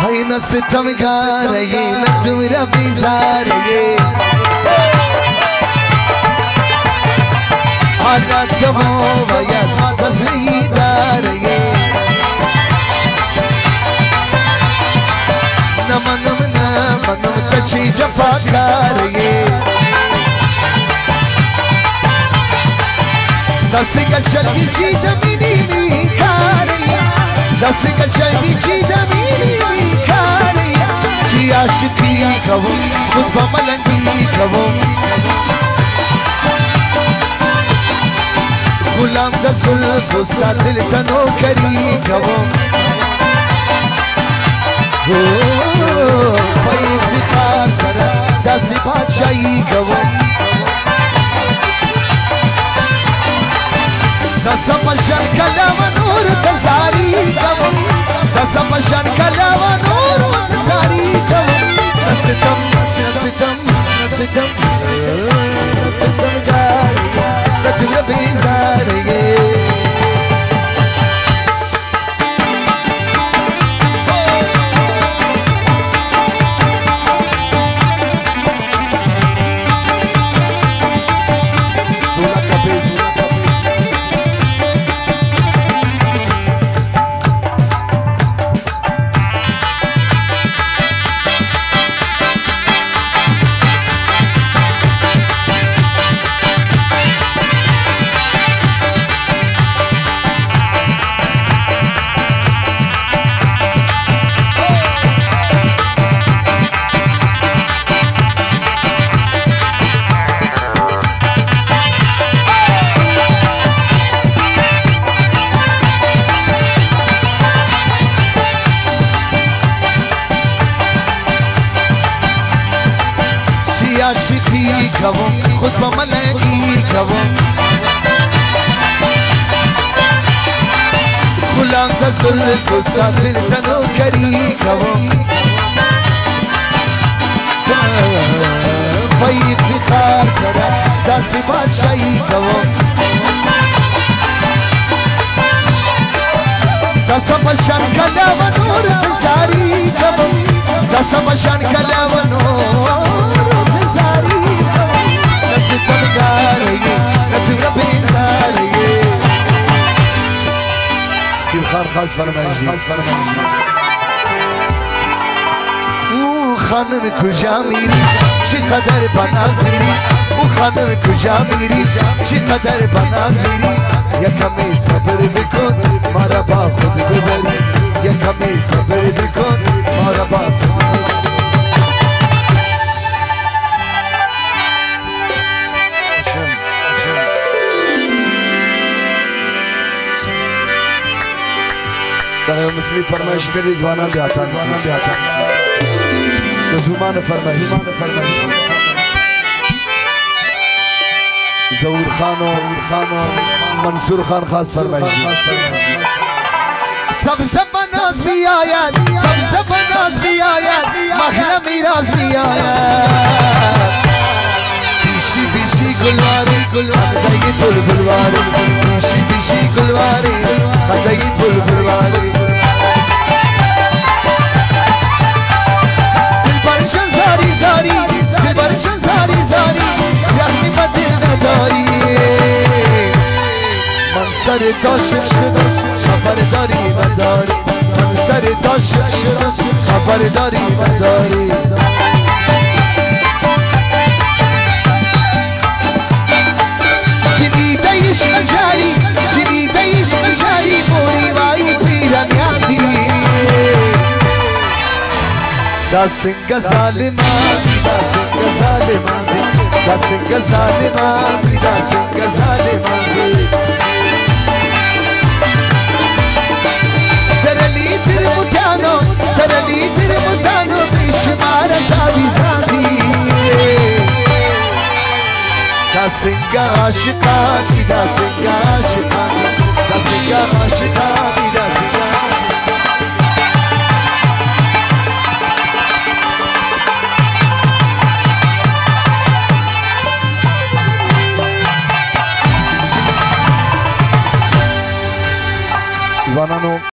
هاي ناس تمكار ये न तुमरा बिजार ये हालात हो वया तस्लीदार ये नमनम नमनम तची जफाकार ये दस गशल की चीज मिली खारी दस गशल की चीज मिली खारी जी आशिकी कहो खुद बमलंगी कहो गुलाम दसुल फुस्ता दिल तनो करी कहो भाई इफ्तिखार सरा दस बादशाही कहो दस बशन कलाम नूर तसारी कहो दस बशन कलाम नूर तसारी कहो नसितम नसितम नसितम नसितम गारिया रतुल बेजारिये आशिकी कहो खुद बमलंगी कहो गुलाम दसुल फुस्ता दिल तनो करी कहो भाई इफ्तिखार सरा दासी बादशाही कहो दस बशन कलाम नूर तसारी कहो दस बशन कलाम नूर नसितम गारिये रतुल बेजारिये किल खार खास फरमाइशी खानम कुजा मेरी चिकदर बनाज मेरी खानम कुजा मेरी चिकदर बनाज मेरी यकमे सब्र बिकुन मारा बा खुद बिबरी यकमे सब्र बिकुन मारा बा खुद मुस्लिम फरमाइश करी जवाना भी आता जुमान फरमाइश ज़हूर खानो मंसूर खान खास फरमाइश सबसे बनास भी आया सबसे बनास भी आया महला मिराज भी आया बिशी बिशी गुलवारी खदाई बुलबुलवारी बिशी बिशी गुलवारी खदाई बुलबुलवारी दिल परशन सारी सारी दिल परशन सारी सारी रखनी बदिल नदारी منصر تاشق شدم خبرداری مداری منصر تاشق شدم خبرداری مداری شنیده عشق جاری شنیده عشق جاری موری وای پیران یادی داسنگ ظالمان داسنگ ظالمان داسنگ ظالمان داسنگ ظالمان ترلی در متانو بیشمار تاویزاندی داسنگ عاشقانی داسنگ عاشقانی داسنگ عاشقانی